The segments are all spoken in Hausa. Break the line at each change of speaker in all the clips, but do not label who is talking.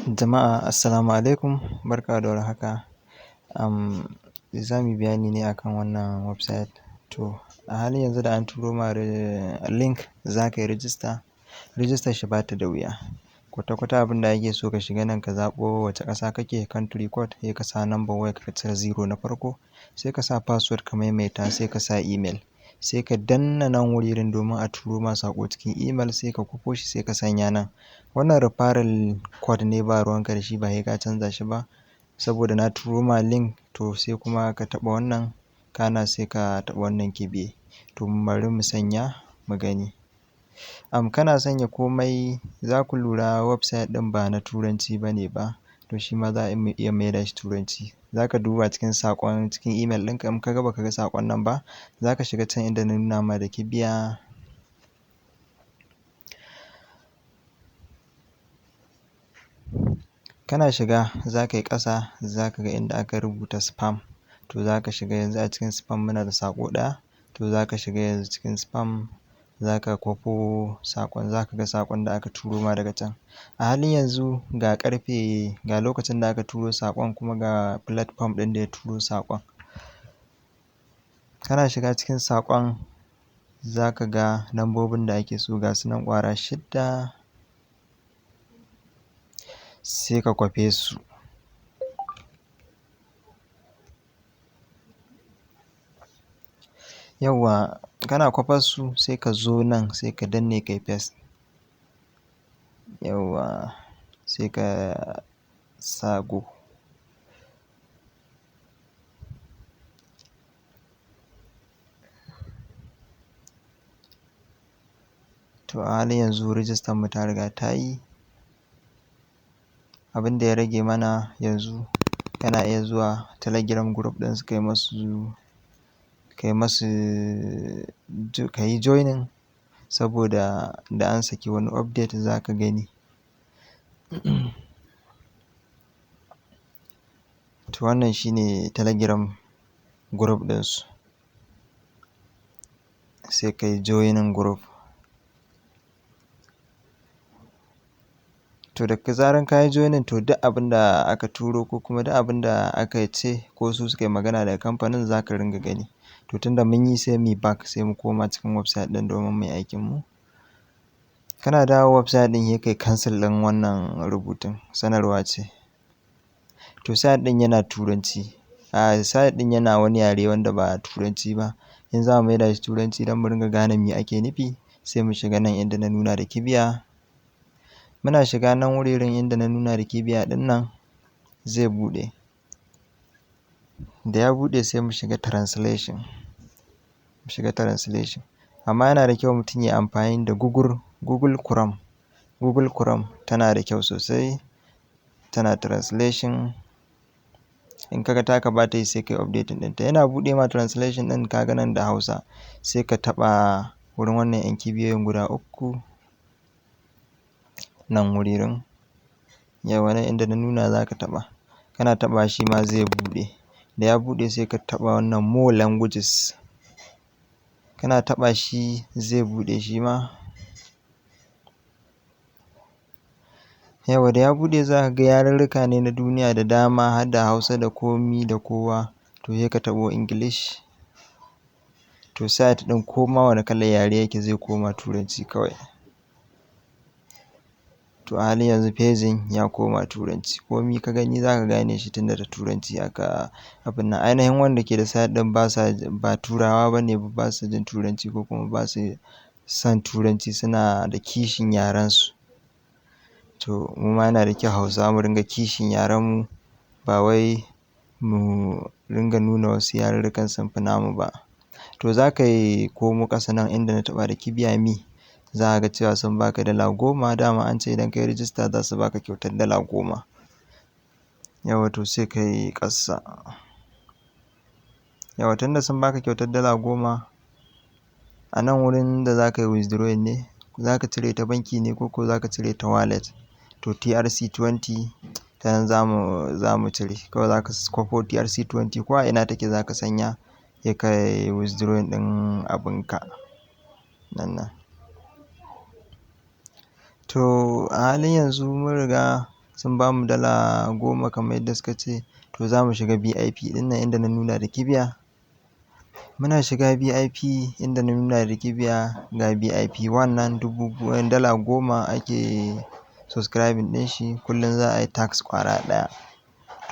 Jama'a assalamu alaikum, barka da warhaka. Za mu yi bayani ne akan wannan website. To a halin yanzu da an turo ma link za ka yi rijista. Rijistar shi ba ta da wuya. Kwata-kwata abin da ake so ka shiga nan ka zaɓo wace ƙasa kake, country code, sai ka sa number wayarka ka cire 0 na farko, sai ka sa password ka maimaita, sai ka sa email. Sai ka danna nan wurin domin a turo ma saƙo cikin email, sai ka kwafo shi sai ka sanya nan. Wannan referral code ne, ba ruwanka da shi, ba sai ka canza shi ba. Saboda na turo ma link, to sai kuma ka taɓa wannan, kana sai ka taɓa wannan ki biye. To bari mu sanya mu gani. Kana sanya komai, za ku lura website ɗin ba na Turanci ba ne ba, to shi ma za mu iya maida shi Turanci. Za ka duba cikin saƙon cikin email ɗinka, in ka ga ba ka ga saƙon nan ba, za ka shiga can inda na nuna ma da kibiya. Kana shiga za ka yi ƙasa, za ka ga inda aka rubuta spam. To za ka shiga yanzu a cikin spam muna da saƙo ɗaya. To za ka shiga yanzu cikin spam, za ka kwafo saƙon, za ka ga saƙon da aka turo ma daga can. A halin yanzu ga lokacin da aka turo saƙon, kuma ga platform ɗin da ya turo saƙon. Kana shiga cikin saƙon, za ka ga lambobin da ake so ga su nan ƙwara 6, sai ka kwafe su. Yawwa, kana kwafar su sai ka zo nan sai ka danne kai paste. Yawwa, sai ka sa go. To a halin yanzu rijistar mu ta riga ta yi. Abin da ya rage mana yanzu, kana iya zuwa telegram group ɗin su ka yi joining, saboda da an saki wani update za ka gani. To wannan shi ne telegram group ɗinsu, sai ka yi joining group. To da zaran ka yi joining, to duk abin da aka turo ko kuma duk abin da aka ce ko su suka yi magana daga kamfanin za ka ringa gani. To tunda mun yi, sai mu yi back, sai mu koma cikin website ɗin domin mu yi aikin mu. Kana dawowa website ɗin sai kai cancel ɗin wannan rubutun, sanarwa ce. To site ɗin yana Turanci. Site ɗin yana wani yare wanda ba Turanci ba. In za mu maida shi Turanci don mu ringa gane me ake nufi, sai mu shiga nan inda na nuna da kibiya. Muna shiga nan wurin inda na nuna da kibiya ɗin nan, zai buɗe. Da ya buɗe sai mu shiga translation. Amma yana da kyau mutum ya yi amfani da Google Chrome. Google Chrome tana da kyau sosai, tana translation. In ka ga taka ba ta yi, sai ka yi updating ɗinta. Yana buɗe ma translation ɗin, ka ga nan da Hausa, sai ka taɓa wurin wannan 'yan kibiyoyin guda 3, nan wurin. Yawwa, nan inda na nuna za ka taɓa. Kana taɓa shi ma zai buɗe. Da ya buɗe sai ka taɓa wannan more languages. Kana taɓa shi zai buɗe shi ma. Yawwa, da ya buɗe za ka ga yarurruka ne na duniya da dama, har da Hausa da komi da kowa. To sai ka taɓo English. To site ɗin ko ma wane kalar yare yake zai koma Turanci kawai. To a halin yanzu paging ya koma Turanci. Komi ka gani za ka gane shi tunda da Turanci aka abin nan. Ainihin wanda ke da site ɗin ba Turawa ba ne, ba su jin Turanci ko kuma ba su son Turanci, suna da kishin yarensu. To mu ma yana da kyau Hausawa mu ringa kishin yarenmu, ba wai mu ringa nuna wasu yarurrukan sun fi namu ba. To za ka yi komo ƙasa nan inda na taɓa da kibiya me, za ka ga cewa sun ba ka $10. Dama an ce idan ka yi rijista za su ba ka kyautar $10. Yawwa, to sai ka yi ƙasa. Yawwa, tunda sun ba ka kyautar $10, a nan wurin da za ka yi withdrawing ne, za ka cire ta banki ne ko za ka cire ta wallet. To TRC20 ta nan za mu cire. Kawai za ka kwafo TRC20, ko a ina take za ka sanya, sai ka yi withdrawing ɗin abinka. Nan. To a halin yanzu mun riga sun bamu dala 10 kamar yadda suka ce. To za mu shiga VIP ɗin nan inda na nuna da kibiya. Muna shiga VIP inda na nuna da kibiya ga VIP 1 nan dala 10 ake subscribing ɗin shi. Kullum za a yi tax ƙwara ɗaya.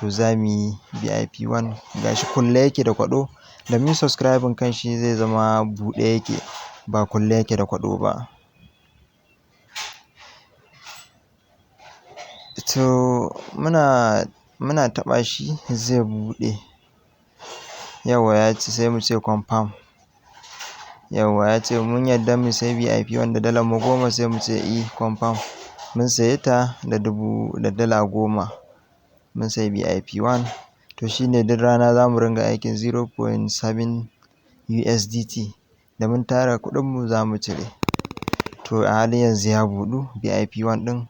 To za mu yi VIP 1 gashi kulle yake da kwaɗo. Da mun subscribing kan shi zai zama buɗe yake ba kulle yake da kwaɗo ba. To muna taɓa shi zai buɗe. Yauwa ya ce sai mu ce confirm. Yauwa ya ce mun yarda mu sai VIP wanda dalar mu 10 sai mu ce confirm. Mun saye ta da dala 10. Mun sayi VIP 1. To shine duk rana za mu ringa aikin 0.7 USDT. Da mun tara kuɗin mu za mu cire. To a halin yanzu ya buɗu VIP 1 ɗin.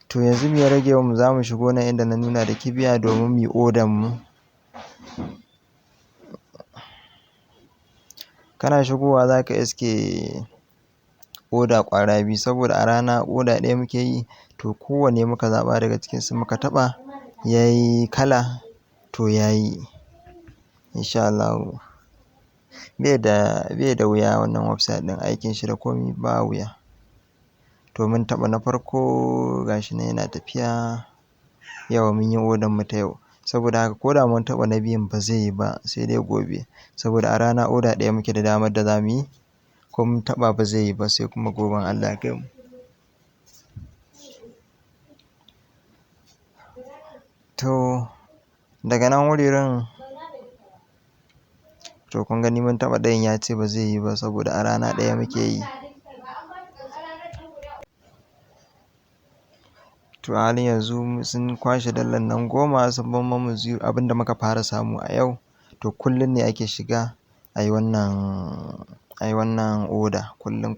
To yanzu me ya rage mu za mu shigo nan inda na nuna da kibiya domin mu yi order mu. Kana shigowa za ka iske order ƙwara biyu saboda a rana order ɗaya muke yi. To kowanne muka zaɓa daga cikinsu muka taɓa yayi kala to yayi insha Allahu. Bai da wuya wannan website ɗin, aikin shi da komai ba wuya. To mun taɓa na farko gashi nan yana tafiya. Yau mun yi order mu ta yau. Saboda haka ko da mun taɓa na biyun ba zai yi ba sai dai gobe. Saboda a rana order ɗaya muke da damar da za mu yi. Ko mun taɓa ba zai yi ba sai kuma goben Allah ya kaimu. To daga nan wuririn to kun gani mun taɓa ɗayan ya ce ba zai yi ba saboda a rana ɗaya muke yi. To a halin yanzu sun kwashe dalar nan 10 sun bar mu abinda muka fara samu a yau. To kullum ne ake shiga a yi wannan order kullum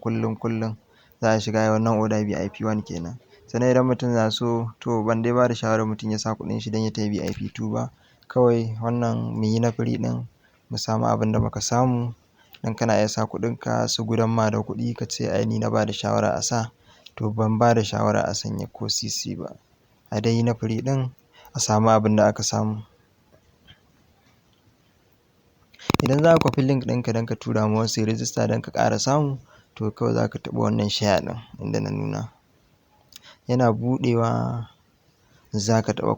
za a shiga a yi wannan order VIP 1 kenan. Sannan idan mutum na so to ban dai ba da shawarar mutum ya sa kuɗin shi don ya tafi VIP 2 ba. Kawai wannan mu yi na free ɗin mu samu abin da muka samu. Dan kana iya sa kuɗinka su gudan ma da kuɗi ka ce ai ni na ba da shawara a sa. To ban ba da shawara a sanya ko sisi ba. A dai yi na free ɗin a samu abin da aka samu. Idan za ka kwafi link ɗinka don ka tura ma wasu register don ka ƙara samu to kawai za ka taɓa wannan share ɗin inda na nuna. Yana buɗewa za ka taɓa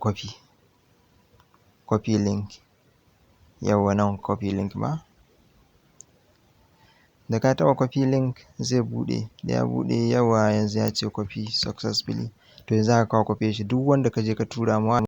copy link. Yauwa nan copy link ba. Da ka taɓa copy link zai buɗe. Da ya buɗe yauwa yanzu ya ce copy successfully. To yanzu haka ka kwafe shi duk wanda ka je ka tura ma.